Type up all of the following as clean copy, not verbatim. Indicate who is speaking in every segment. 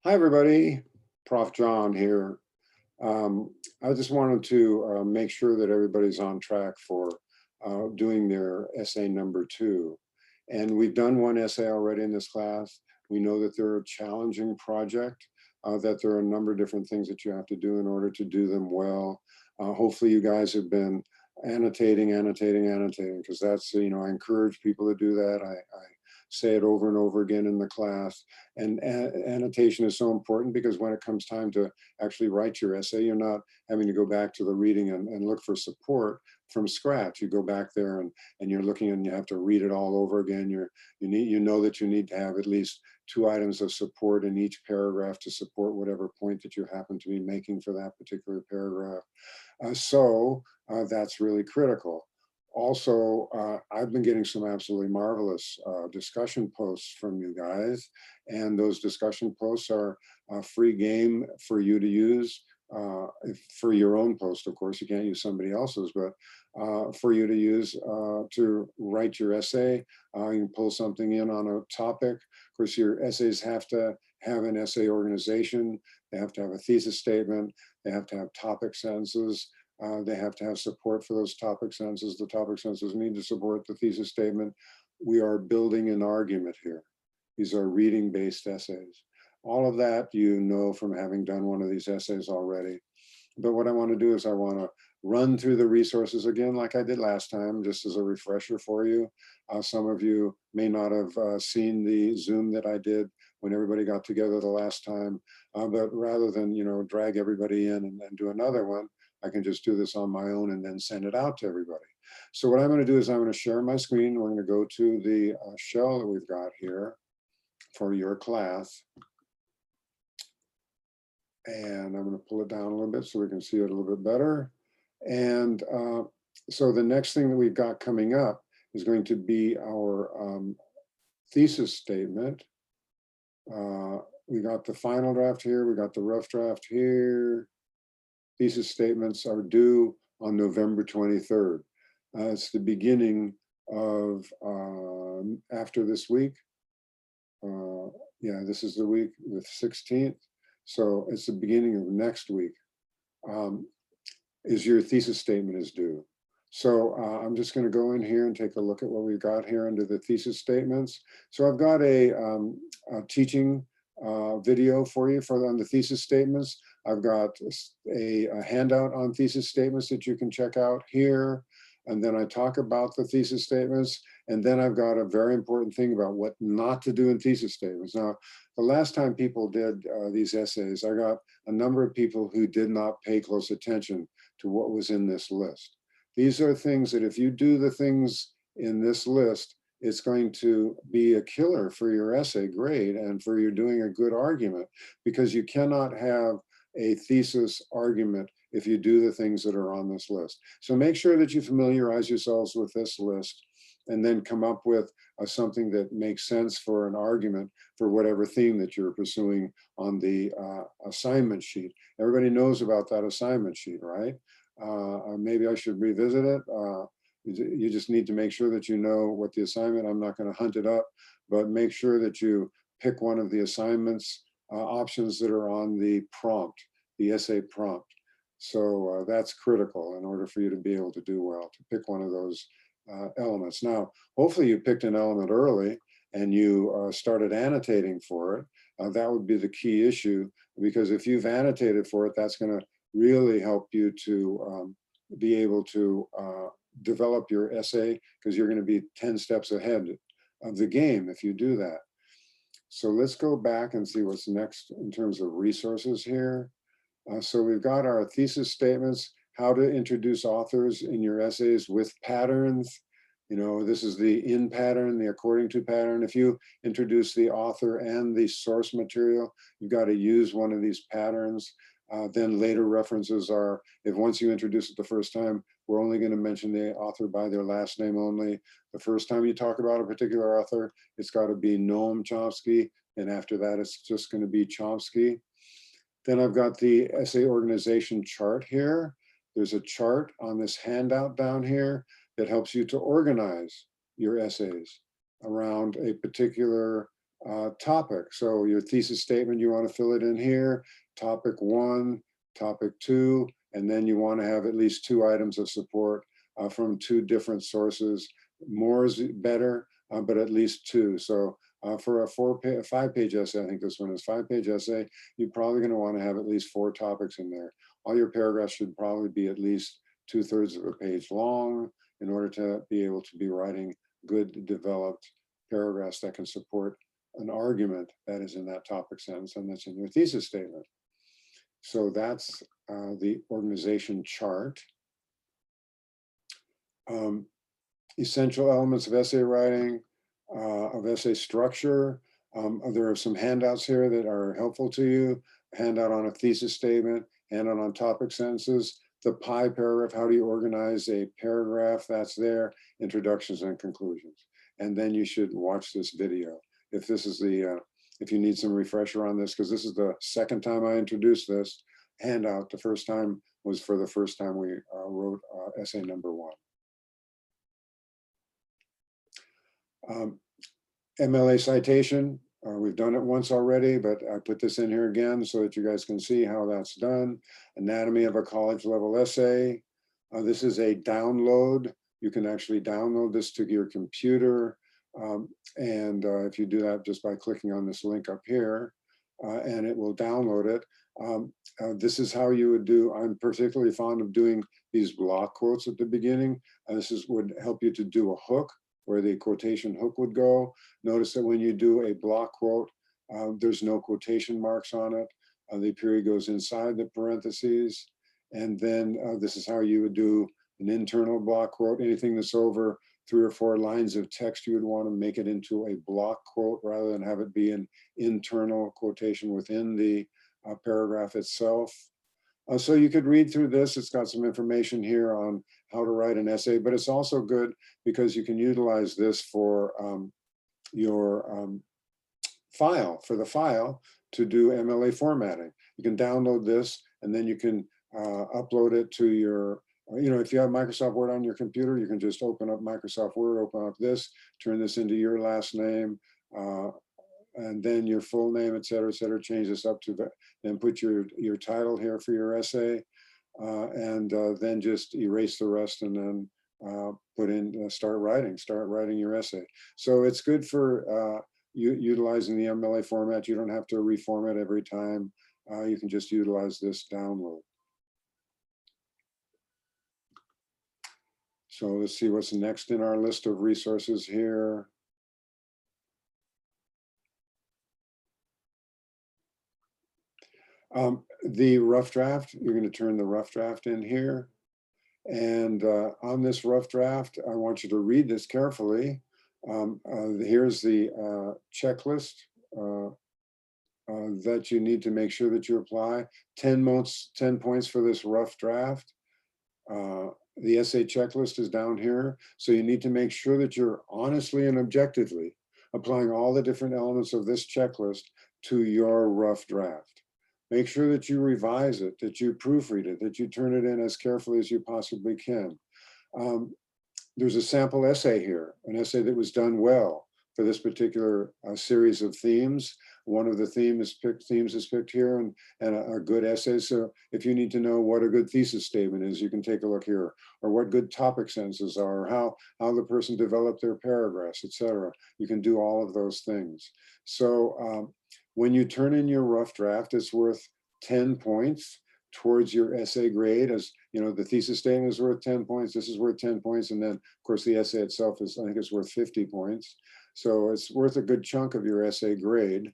Speaker 1: Hi, everybody. Prof. John here. I just wanted to make sure that everybody's on track for doing their essay number 2. And we've done one essay already in this class. We know that they're a challenging project, that there are a number of different things that you have to do in order to do them well. Hopefully you guys have been annotating, because that's, I encourage people to do that. I say it over and over again in the class. And annotation is so important because when it comes time to actually write your essay, you're not having to go back to the reading and look for support from scratch. You go back there and you're looking and you have to read it all over again. You know that you need to have at least 2 items of support in each paragraph to support whatever point that you happen to be making for that particular paragraph. That's really critical. Also, I've been getting some absolutely marvelous discussion posts from you guys, and those discussion posts are a free game for you to use for your own post. Of course, you can't use somebody else's, but for you to use to write your essay. You can pull something in on a topic. Of course, your essays have to have an essay organization. They have to have a thesis statement. They have to have topic sentences. They have to have support for those topic sentences. The topic sentences need to support the thesis statement. We are building an argument here. These are reading-based essays. All of that you know from having done one of these essays already. But what I want to do is I want to run through the resources again like I did last time, just as a refresher for you. Some of you may not have seen the Zoom that I did when everybody got together the last time, but rather than drag everybody in and do another one, I can just do this on my own and then send it out to everybody. So what I'm going to do is I'm going to share my screen. We're going to go to the shell that we've got here for your class. And I'm going to pull it down a little bit so we can see it a little bit better. And so the next thing that we've got coming up is going to be our thesis statement. We got the final draft here. We got the rough draft here. Thesis statements are due on November 23rd. It's the beginning of after this week. Yeah, this is the week, the 16th. So it's the beginning of next week is your thesis statement is due. So I'm just going to go in here and take a look at what we've got here under the thesis statements. So I've got a teaching video for you on the thesis statements. I've got a handout on thesis statements that you can check out here. And then I talk about the thesis statements. And then I've got a very important thing about what not to do in thesis statements. Now, the last time people did these essays, I got a number of people who did not pay close attention to what was in this list. These are things that if you do the things in this list, it's going to be a killer for your essay grade and for you doing a good argument, because you cannot have a thesis argument if you do the things that are on this list. So make sure that you familiarize yourselves with this list and then come up with something that makes sense for an argument for whatever theme that you're pursuing on the assignment sheet. Everybody knows about that assignment sheet, right? Maybe I should revisit it. You just need to make sure that you know what the assignment, I'm not going to hunt it up, but make sure that you pick one of the assignments options that are on the prompt, the essay prompt. So that's critical in order for you to be able to do well, to pick one of those elements. Now, hopefully you picked an element early and you started annotating for it. That would be the key issue, because if you've annotated for it, that's going to really help you to be able to develop your essay, because you're going to be 10 steps ahead of the game if you do that. So let's go back and see what's next in terms of resources here. So we've got our thesis statements, how to introduce authors in your essays with patterns. This is the in pattern, the according to pattern. If you introduce the author and the source material, you've got to use one of these patterns. Then later references are, if once you introduce it the first time, we're only going to mention the author by their last name only. The first time you talk about a particular author, it's got to be Noam Chomsky. And after that, it's just going to be Chomsky. Then I've got the essay organization chart here. There's a chart on this handout down here that helps you to organize your essays around a particular topic. So your thesis statement, you want to fill it in here, topic 1, topic 2, and then you want to have at least 2 items of support from 2 different sources. More is better, but at least 2. So for a 5-page essay, I think this one is 5-page essay, you're probably going to want to have at least 4 topics in there. All your paragraphs should probably be at least 2/3 of a page long in order to be able to be writing good developed paragraphs that can support an argument that is in that topic sentence and that's in your thesis statement. So that's the organization chart. Essential elements of essay writing, of essay structure. There are some handouts here that are helpful to you. Handout on a thesis statement, handout on topic sentences, the pie paragraph, how do you organize a paragraph, that's there, introductions and conclusions. And then you should watch this video. If this is the, if you need some refresher on this, because this is the second time I introduced this handout. The first time was for the first time we wrote essay number 1. MLA citation, we've done it once already, but I put this in here again so that you guys can see how that's done. Anatomy of a college level essay. This is a download. You can actually download this to your computer. If you do that just by clicking on this link up here, and it will download it. This is how you would do, I'm particularly fond of doing these block quotes at the beginning. Would help you to do a hook where the quotation hook would go. Notice that when you do a block quote, there's no quotation marks on it. The period goes inside the parentheses. And then this is how you would do an internal block quote. Anything that's over 3 or 4 lines of text, you would want to make it into a block quote rather than have it be an internal quotation within the paragraph itself. So you could read through this. It's got some information here on how to write an essay, but it's also good because you can utilize this for your file, to do MLA formatting. You can download this and then you can upload it to your, if you have Microsoft Word on your computer, you can just open up Microsoft Word, open up this, turn this into your last name, and then your full name, et cetera, change this up to the, then put your title here for your essay, and then just erase the rest and then put in, start writing your essay. So it's good for utilizing the MLA format. You don't have to reformat every time. You can just utilize this download. So let's see what's next in our list of resources here. The rough draft, you're going to turn the rough draft in here. And on this rough draft, I want you to read this carefully. Here's the checklist that you need to make sure that you apply. 10 points for this rough draft. The essay checklist is down here. So you need to make sure that you're honestly and objectively applying all the different elements of this checklist to your rough draft. Make sure that you revise it, that you proofread it, that you turn it in as carefully as you possibly can. There's a sample essay here, an essay that was done well for this particular series of themes. One of the themes is picked here, and a good essay. So if you need to know what a good thesis statement is, you can take a look here, or what good topic sentences are, or how the person developed their paragraphs, etc. You can do all of those things. So when you turn in your rough draft, it's worth 10 points towards your essay grade. As you know, the thesis statement is worth 10 points. This is worth 10 points. And then of course the essay itself is, I think it's worth 50 points. So it's worth a good chunk of your essay grade.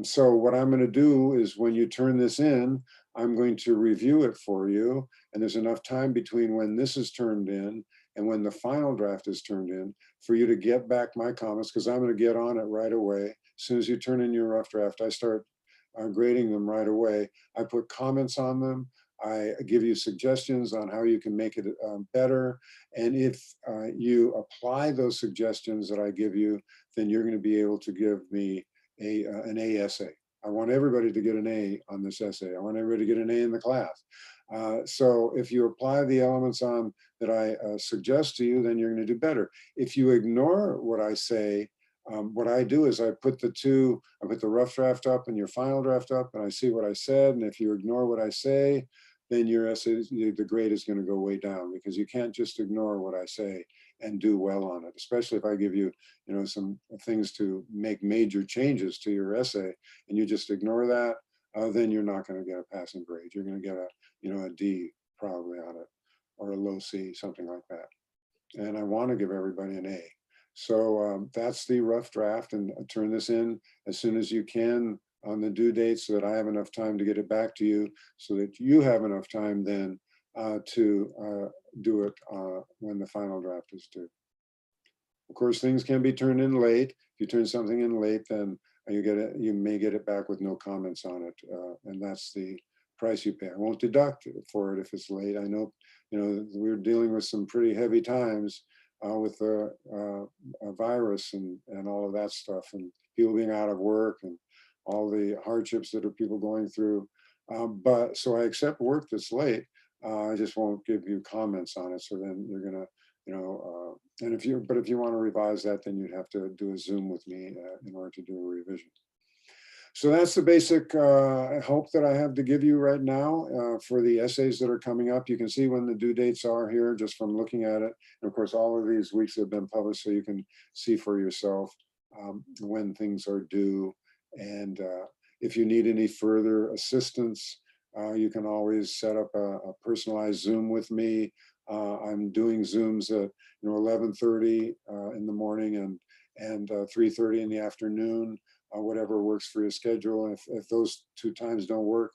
Speaker 1: So what I'm going to do is when you turn this in, I'm going to review it for you. And there's enough time between when this is turned in and when the final draft is turned in for you to get back my comments, because I'm going to get on it right away. As soon as you turn in your rough draft, I start grading them right away. I put comments on them. I give you suggestions on how you can make it better. And if you apply those suggestions that I give you, then you're going to be able to give me an A essay. I want everybody to get an A on this essay. I want everybody to get an A in the class. So if you apply the elements on that I suggest to you, then you're going to do better. If you ignore what I say, what I do is I put the rough draft up and your final draft up, and I see what I said. And if you ignore what I say, then your essay, the grade is going to go way down, because you can't just ignore what I say and do well on it. Especially if I give you, some things to make major changes to your essay, and you just ignore that, then you're not going to get a passing grade. You're going to get a D probably on it, or a low C, something like that. And I want to give everybody an A. So that's the rough draft, and turn this in as soon as you can on the due date, so that I have enough time to get it back to you, so that you have enough time then to do it when the final draft is due. Of course, things can be turned in late. If you turn something in late, then you may get it back with no comments on it, and that's the price you pay. I won't deduct for it if it's late. I know, we're dealing with some pretty heavy times with a virus and all of that stuff, and people being out of work and all the hardships that are people going through. But so I accept work that's late. I just won't give you comments on it. So then you're gonna, and if you want to revise that, then you'd have to do a Zoom with me in order to do a revision. So that's the basic hope that I have to give you right now for the essays that are coming up. You can see when the due dates are here just from looking at it. And of course, all of these weeks have been published, so you can see for yourself when things are due. And if you need any further assistance, you can always set up a personalized Zoom with me. I'm doing Zooms at 11:30 in the morning and 3:30 in the afternoon. Whatever works for your schedule. If those two times don't work,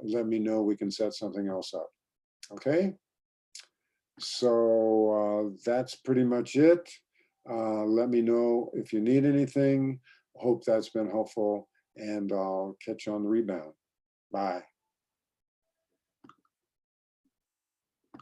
Speaker 1: let me know. We can set something else up. Okay. So that's pretty much it. Let me know if you need anything. Hope that's been helpful, and I'll catch you on the rebound. Bye.